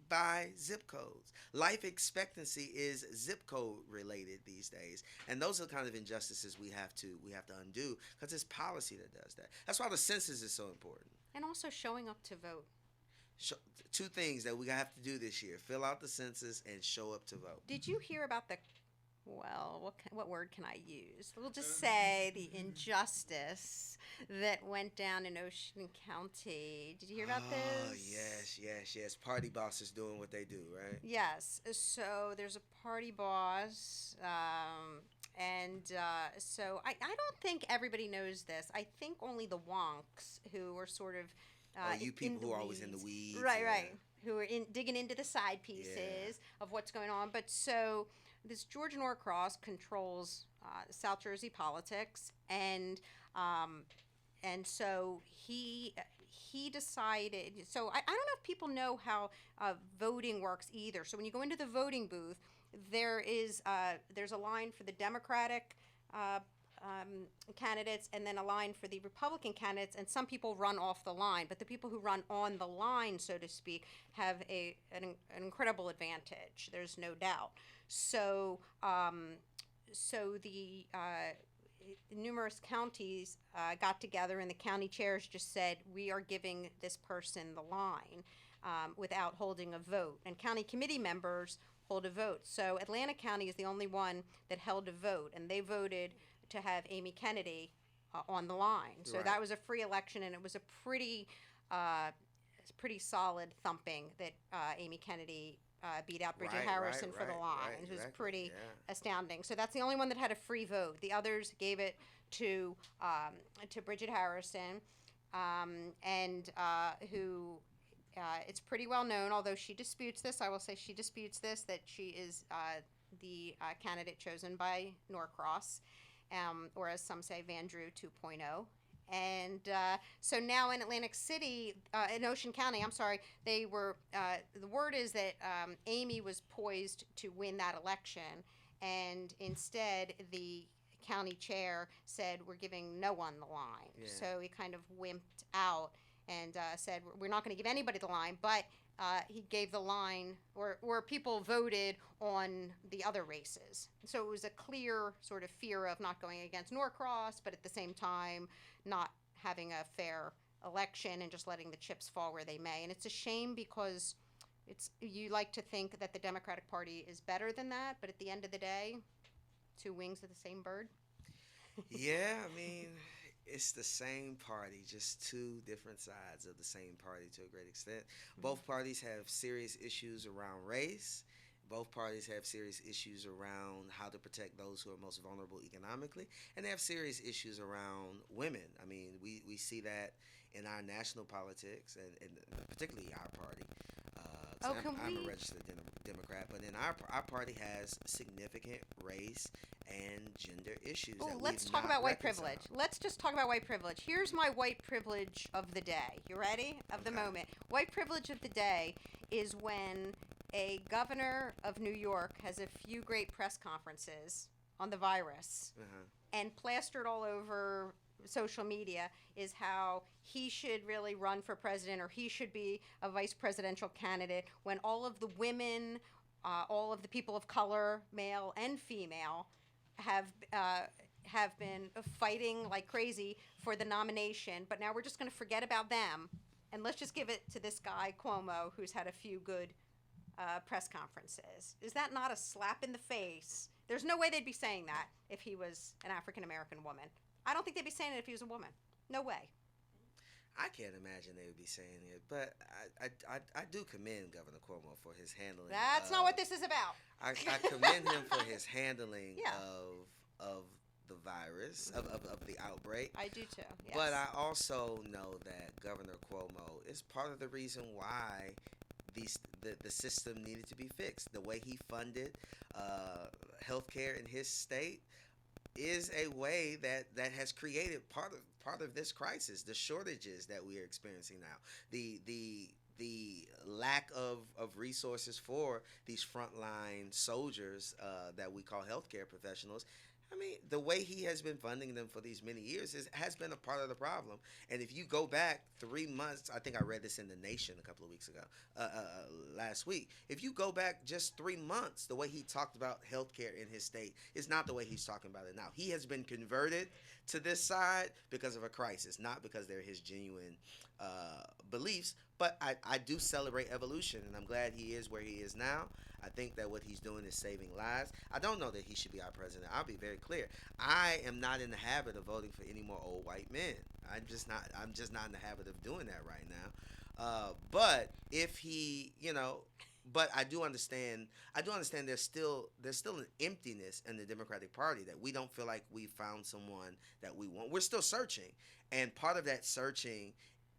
by zip codes. Life expectancy is zip code related these days, and those are the kind of injustices we have to undo, because it's policy that does that. That's why the census is so important. And also showing up to vote. Two things that we have to do this year: fill out the census and show up to vote. Did you hear about what word can I use? We'll just say the injustice that went down in Ocean County. Did you hear about Oh, this? yes. Party bosses doing what they do, right? Yes. So there's a party boss, so I don't think everybody knows this. I think only the wonks who are sort of you people who are always in the weeds. Right, yeah. right. Who are digging into the side pieces of what's going on. But so this George Norcross controls South Jersey politics, and so he decided. So I don't know if people know how voting works either. So when you go into the voting booth, there's a line for the Democratic candidates, and then a line for the Republican candidates, and some people run off the line, but the people who run on the line, so to speak, have an incredible advantage. There's no doubt. So the numerous counties got together, and the county chairs just said, we are giving this person the line without holding a vote, and county committee members hold a vote. So Atlanta County is the only one that held a vote, and they voted to have Amy Kennedy on the line. So Right. that was a free election, and it was a pretty solid thumping that Amy Kennedy beat out Bridget Harrison for the line. It was exactly, pretty yeah. astounding. So that's the only one that had a free vote. The others gave it to Bridget Harrison, who it's pretty well known, although she disputes this. I will say she disputes this, that she is the candidate chosen by Norcross, or as some say, Van Drew 2.0. And so now in Atlantic City, in Ocean County, I'm sorry, they were, the word is that Amy was poised to win that election, and instead the county chair said, we're giving no one the line. Yeah. So he kind of wimped out and said, we're not going to give anybody the line, but he gave the line, or people voted on the other races. So it was a clear sort of fear of not going against Norcross, but at the same time not having a fair election and just letting the chips fall where they may. And it's a shame, because you like to think that the Democratic Party is better than that, but at the end of the day, two wings of the same bird. Yeah, I mean, it's the same party, just two different sides of the same party to a great extent. Both parties have serious issues around race. Both parties have serious issues around how to protect those who are most vulnerable economically, and they have serious issues around women. I mean, we see that in our national politics, and particularly our party. I'm a registered Democrat, but in our party has significant race and gender issues. Oh, that let's we've talk not about white reconciled. privilege. Let's just talk about white privilege. Here's my white privilege of the day. You ready? Of the Okay. moment. White privilege of the day is when a governor of New York has a few great press conferences on the virus, Uh-huh. and plastered all over social media is how he should really run for president, or he should be a vice presidential candidate, when all of the women, all of the people of color, male and female, have have been fighting like crazy for the nomination, but now we're just going to forget about them and let's just give it to this guy Cuomo, who's had a few good press conferences. Is that not a slap in the face? There's no way they'd be saying that if he was an African American woman. I don't think they'd be saying it if he was a woman. No way. I can't imagine they would be saying it, but I do commend Governor Cuomo for his handling. That's not what this is about. I commend him for his handling Yeah. of the virus, of the outbreak. I do too. Yes. But I also know that Governor Cuomo is part of the reason why the system needed to be fixed. The way he funded healthcare in his state is a way that has created part of this crisis, the shortages that we are experiencing now, the lack of resources for these frontline soldiers that we call healthcare professionals. I mean, the way he has been funding them for these many years has been a part of the problem. And if you go back 3 months, I think I read this in The Nation a couple of weeks ago, last week. If you go back just 3 months, the way he talked about healthcare in his state is not the way he's talking about it now. He has been converted to this side because of a crisis, not because they're his genuine beliefs. But I do celebrate evolution, and I'm glad he is where he is now. I think that what he's doing is saving lives. I don't know that he should be our president. I'll be very clear. I am not in the habit of voting for any more old white men. I'm just not in the habit of doing that right now. But if he, but I do understand. There's still an emptiness in the Democratic Party that we don't feel like we found someone that we want. We're still searching, and part of that searching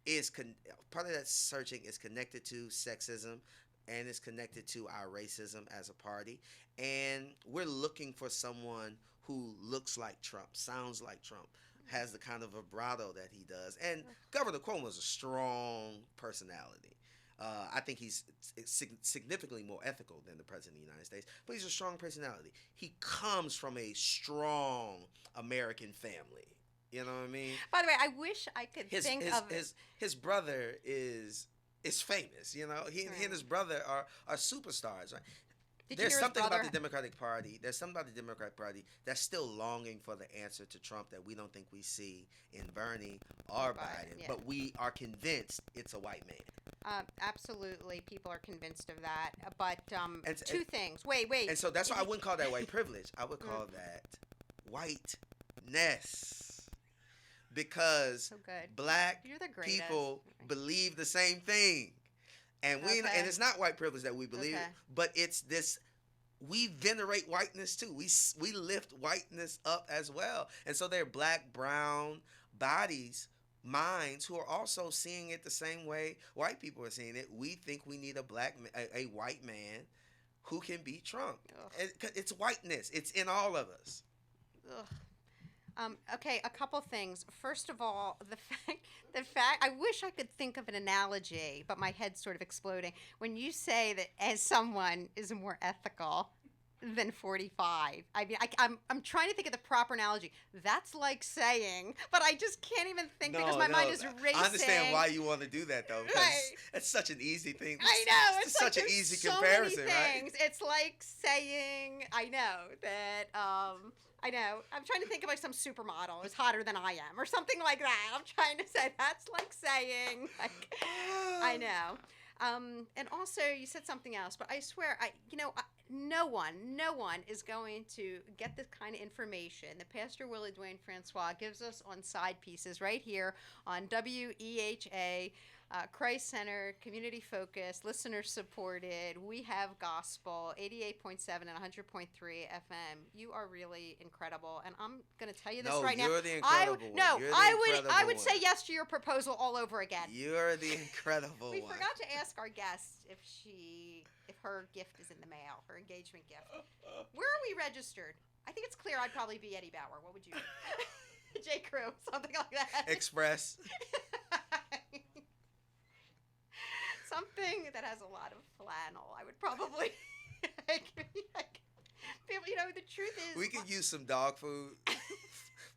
is connected to sexism, and is connected to our racism as a party. And we're looking for someone who looks like Trump, sounds like Trump, has the kind of vibrato that he does. And Governor Cuomo is a strong personality. I think he's significantly more ethical than the President of the United States, but he's a strong personality. He comes from a strong American family. You know what I mean? By the way, I wish I could think of his brother is famous. He and his brother are superstars. Right? There's something about the Democratic Party. There's something about the Democratic Party that's still longing for the answer to Trump that we don't think we see in Bernie or Biden. Yeah. But we are convinced it's a white man. Absolutely, people are convinced of that. But two things. Wait. And so that's why I wouldn't call that white privilege. I would call that whiteness. Because black people believe the same thing. And and it's not white privilege that we believe it, but it's this. We venerate whiteness too. We lift whiteness up as well. And so there are black, brown bodies, minds who are also seeing it the same way white people are seeing it. We think we need a white man who can beat Trump. It's whiteness. It's in all of us. Ugh. Okay, a couple things. First of all, the fact, I wish I could think of an analogy, but my head's sort of exploding. When you say that as someone is more ethical than 45, I mean, I'm trying to think of the proper analogy. That's like saying, but I just can't even think because my mind is racing. I understand why you want to do that, though, because it's such an easy thing. I know. It's such an easy so comparison, many things. right? It's like saying, I know that, I know. I'm trying to think of like some supermodel is hotter than I am or something like that. I'm trying to say that's like saying, like, I know. And also you said something else, but I swear, no one is going to get this kind of information that Pastor Willie Dwayne Francois gives us on Side Pieces right here on WEHA, Christ Center, community focused, listener supported. We have gospel, 88.7 and 100.3 FM. You are really incredible, and I'm going to tell you this right now. You're the incredible one. I would say yes to your proposal all over again. You're the incredible one. We forgot to ask our guest if her gift is in the mail, her engagement gift. Where are we registered? I think it's clear I'd probably be Eddie Bauer. What would you do? J. Crew, something like that. Express. Something that has a lot of flannel. I would probably. The truth is. We could use some dog food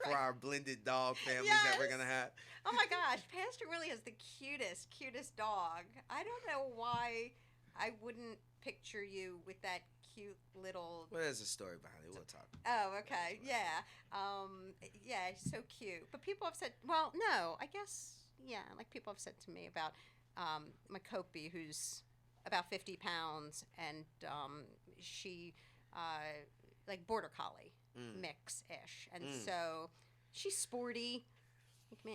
for our blended dog families that we're going to have. Oh my gosh. Pastor Willie has the cutest dog. I don't know why I wouldn't picture you with that cute little. Well, there's a story behind it. We'll talk. Oh, okay, yeah, yeah, so cute. But people have said, well, no, I guess, yeah, like people have said to me about Makopi, who's about 50 pounds, and she like border collie mix-ish, and so she's sporty.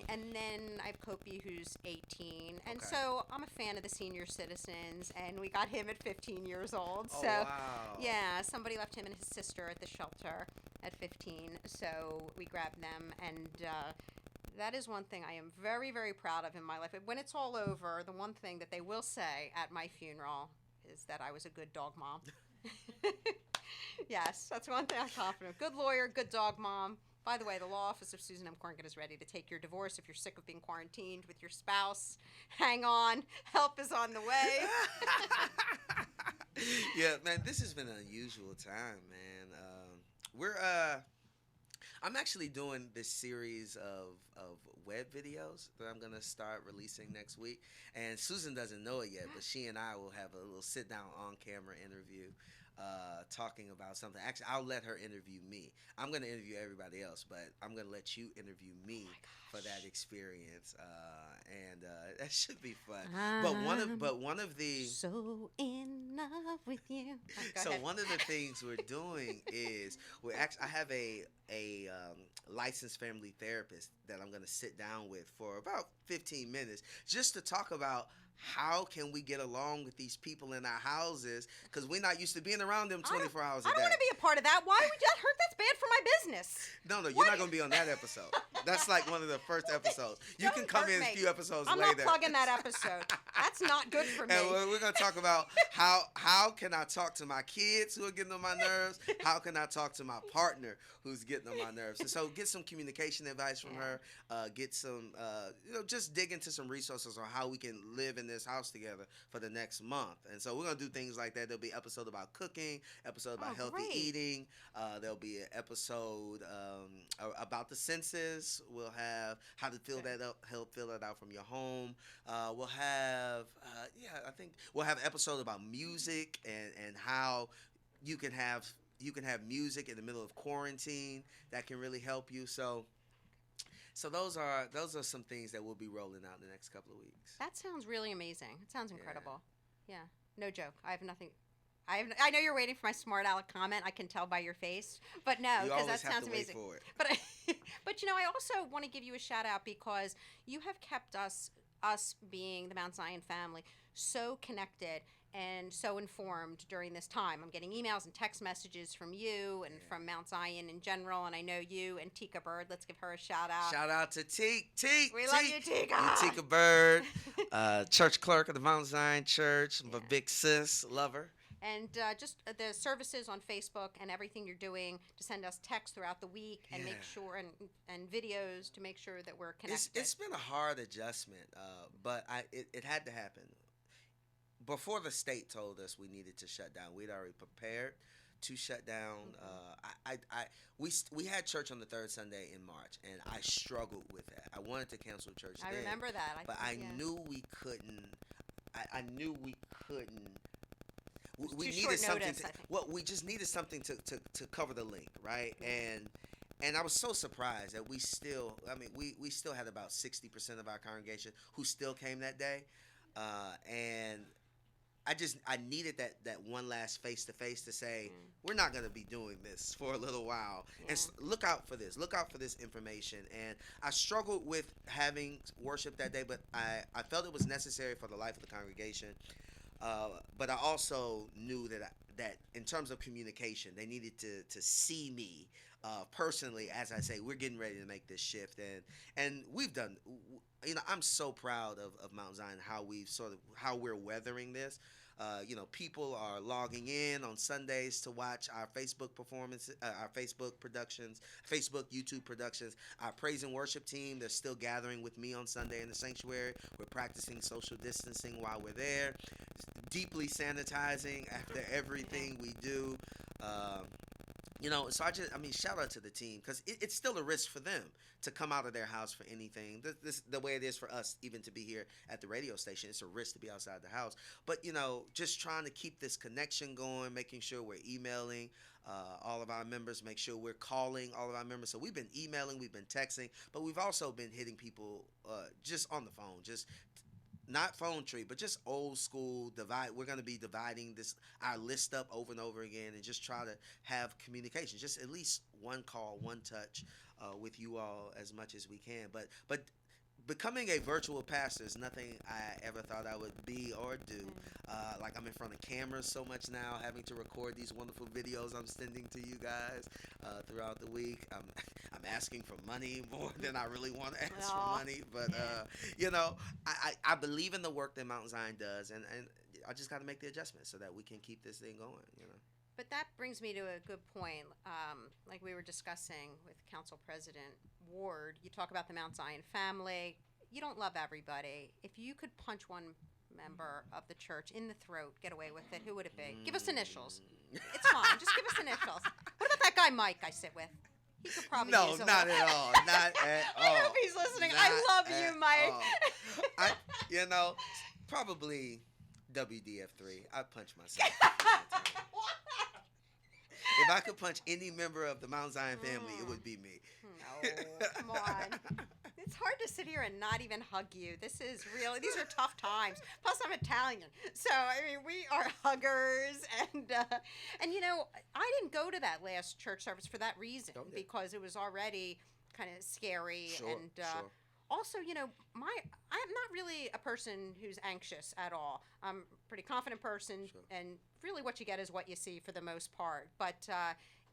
And then I have Kopi, who's 18, and Okay. so I'm a fan of the senior citizens, and we got him at 15 years old. Oh, So wow. yeah, somebody left him and his sister at the shelter at 15, so we grabbed them, and that is one thing I am very, very proud of in my life. When it's all over, the one thing that they will say at my funeral is that I was a good dog mom. Yes, that's one thing I'm confident. Good lawyer, good dog mom. By the way, the law office of Susan M. Corngut is ready to take your divorce if you're sick of being quarantined with your spouse. Hang on, help is on the way. Yeah, man, this has been an unusual time, man. I'm actually doing this series of web videos that I'm gonna start releasing next week, and Susan doesn't know it yet, but she and I will have a little sit down on camera interview. Talking about something. Actually, I'll let her interview me. I'm going to interview everybody else, but I'm going to let you interview me for that experience, and that should be fun. But one of the So in love with you. Go so ahead. one of the things we're doing is I have a licensed family therapist that I'm going to sit down with for about 15 minutes just to talk about how can we get along with these people in our houses, because we're not used to being around them 24 hours a day. I don't want to be a part of that. Why would that hurt? That's bad for my business. No, you're not going to be on that episode. That's like one of the first episodes. You Don't can come hurt in a me. few episodes I'm later. not plugging that episode. That's not good for me. And we're going to talk about how can I talk to my kids who are getting on my nerves? How can I talk to my partner who's getting on my nerves? And so get some communication advice from her. Get some, just dig into some resources on how we can live in this house together for the next month. And so we're going to do things like that. There'll be an episode about cooking, episode about healthy great. eating. There'll be an episode about the census. We'll have how to fill that up, help fill it out from your home. We'll have, I think we'll have an episode about music and how you can have music in the middle of quarantine that can really help you. So those are some things that we'll be rolling out in the next couple of weeks. That sounds really amazing. It sounds incredible. Yeah. No joke. I have nothing. I know you're waiting for my smart aleck comment. I can tell by your face. But no, You because always that have sounds to wait amazing. for it. But I also want to give you a shout out because you have kept us being the Mount Zion family so connected and so informed during this time. I'm getting emails and text messages from you and from Mount Zion in general, and I know you and Tika Bird. Let's give her a shout out. Shout out to Teek. We love you, Tika. Tika Bird, church clerk of the Mount Zion Church. I'm a big sis, lover. And just the services on Facebook and everything you're doing to send us texts throughout the week and make sure and videos to make sure that we're connected. It's been a hard adjustment, but it had to happen. Before the state told us we needed to shut down, we'd already prepared to shut down. We had church on the third Sunday in March, and I struggled with that. I wanted to cancel church. I remember that. I knew we couldn't. I knew we couldn't. We too needed short something. notice, I think. Well, we just needed something to cover the link, right? And I was so surprised that we still. I mean, we still had about 60% of our congregation who still came that day, and I needed that one last face to face to say we're not going to be doing this for a little while, and look out for this. Look out for this information. And I struggled with having worship that day, but I felt it was necessary for the life of the congregation. But I also knew that in terms of communication, they needed to see me personally. As I say, we're getting ready to make this shift, and we've done. I'm so proud of Mount Zion, how we're weathering this. People are logging in on Sundays to watch our Facebook performances, our Facebook productions, Facebook YouTube productions. Our praise and worship team, they're still gathering with me on Sunday in the sanctuary. We're practicing social distancing while we're there, deeply sanitizing after everything we do. So I mean, shout out to the team because it's still a risk for them to come out of their house for anything. This the way it is for us, even to be here at the radio station. It's a risk to be outside the house. But just trying to keep this connection going, making sure we're emailing all of our members, make sure we're calling all of our members. So we've been emailing, we've been texting, but we've also been hitting people just on the phone, just not phone tree, but just old school divide. We're going to be dividing our list up over and over again, and just try to have communication, just at least one call, one touch with you all as much as we can. But becoming a virtual pastor is nothing I ever thought I would be or do. Like, I'm in front of cameras so much now, having to record these wonderful videos I'm sending to you guys throughout the week. I'm asking for money more than I really want to ask for money. But, I believe in the work that Mount Zion does, and I just got to make the adjustments so that we can keep this thing going, But that brings me to a good point. Like we were discussing with Council President Ward, you talk about the Mount Zion family. You don't love everybody. If you could punch one member of the church in the throat, get away with it, who would it be? Give us initials. It's fine. Just give us initials. What about that guy Mike I sit with? He could probably No, use a not little- at all. Not at all. I hope he's listening. I love you, Mike. Probably WDF3. I punch myself. If I could punch any member of the Mount Zion family, it would be me. No, come on. It's hard to sit here and not even hug you. These are tough times. Plus, I'm Italian. So, I mean, we are huggers. And I didn't go to that last church service for that reason, because it was already kind of scary. Sure. Also, I'm not really a person who's anxious at all. I'm a pretty confident person, and really what you get is what you see for the most part. But,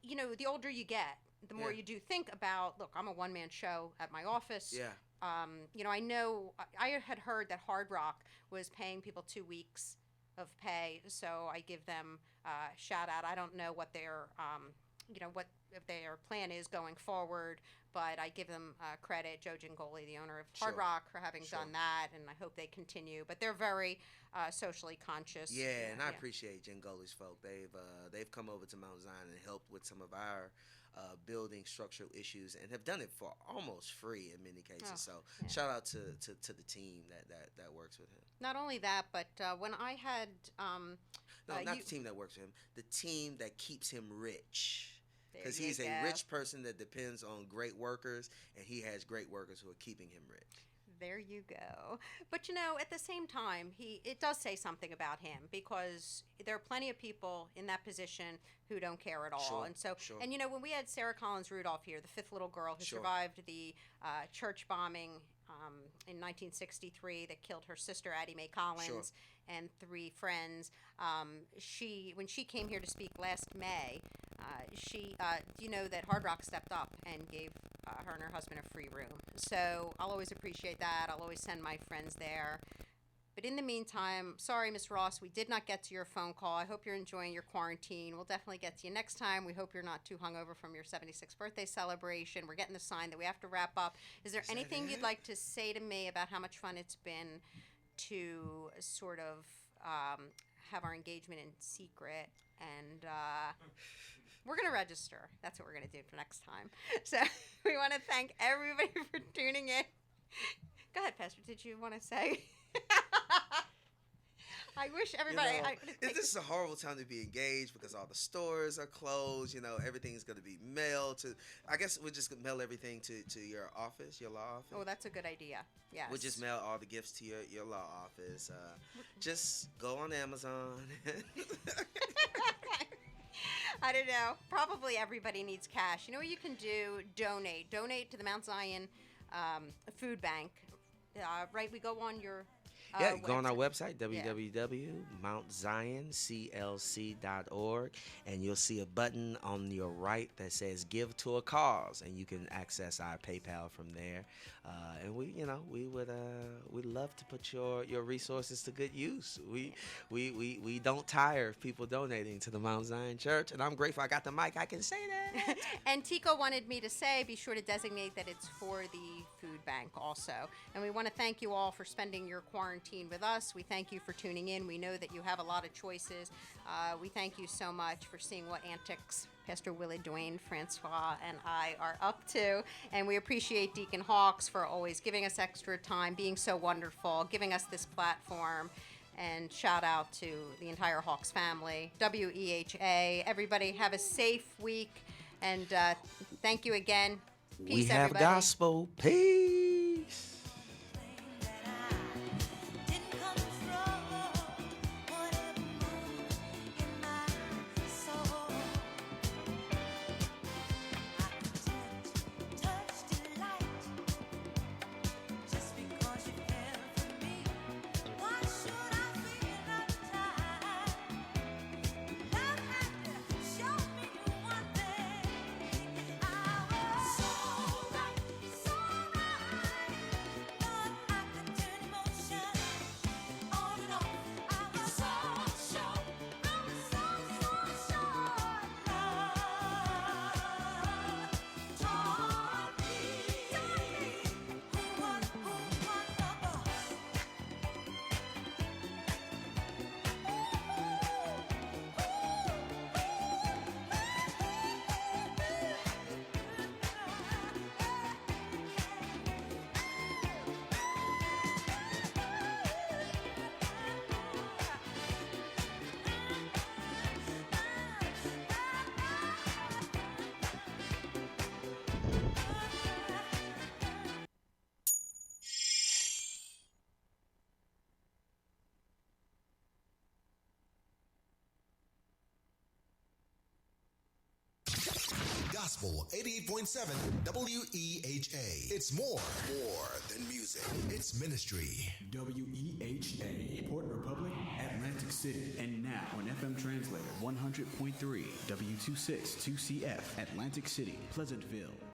the older you get, the more you do think about, look, I'm a one-man show at my office. Yeah. I know, I had heard that Hard Rock was paying people 2 weeks of pay, so I give them a shout out. I don't know what their, what their plan is going forward, but I give them credit, Joe Gingoli, the owner of Hard Rock, for having done that, and I hope they continue. But they're very socially conscious. Yeah, and I appreciate Gingoli's folk. They've come over to Mount Zion and helped with some of our building structural issues, and have done it for almost free in many cases. Shout out to the team that works with him. Not only that, but when I had the team that works with him, the team that keeps him rich. Because he's a rich person that depends on great workers, and he has great workers who are keeping him rich. There you go. But at the same time, it does say something about him, because there are plenty of people in that position who don't care at all. And so, and when we had Sarah Collins Rudolph here, the fifth little girl who survived the church bombing in 1963 that killed her sister Addie Mae Collins and 3 friends, when she came here to speak last May, you know that Hard Rock stepped up and gave her and her husband a free room. So I'll always appreciate that. I'll always send my friends there. But in the meantime, sorry, Miss Ross, we did not get to your phone call. I hope you're enjoying your quarantine. We'll definitely get to you next time. We hope you're not too hungover from your 76th birthday celebration. We're getting the sign that we have to wrap up. Is there anything you'd like to say to me about how much fun it's been to sort of have our engagement in secret? And we're going to register. That's what we're going to do for next time. So we want to thank everybody for tuning in. Go ahead, Pastor. Did you want to say? I wish everybody. This is a horrible time to be engaged because all the stores are closed. Everything's going to be mailed to. I guess we'll just mail everything to your office, your law office. Oh, that's a good idea. Yes. We'll just mail all the gifts to your law office. Just go on Amazon. I don't know. Probably everybody needs cash. You know what you can do? Donate. Donate to the Mount Zion Food Bank. Right? We go on your. Go on our website, www.mountzionclc.org, and you'll see a button on your right that says "Give to a Cause," and you can access our PayPal from there. And we'd love to put your resources to good use. We don't tire of people donating to the Mount Zion Church, and I'm grateful I got the mic. I can say that. And Tico wanted me to say, be sure to designate that it's for the food bank also. And we want to thank you all for spending your quarantine quarantine with us. We thank you for tuning in. We know that you have a lot of choices. We thank you so much for seeing what antics Pastor Willie, Dwayne, Francois, and I are up to. And we appreciate Deacon Hawks for always giving us extra time, being so wonderful, giving us this platform. And shout out to the entire Hawks family, WEHA. Everybody have a safe week. And thank you again. Peace, we have everybody. gospel. Peace. Gospel 88.7 WEHA. It's more than music. It's ministry. WEHA, Port Republic, Atlantic City. And now on FM Translator 100.3 W262CF, Atlantic City, Pleasantville.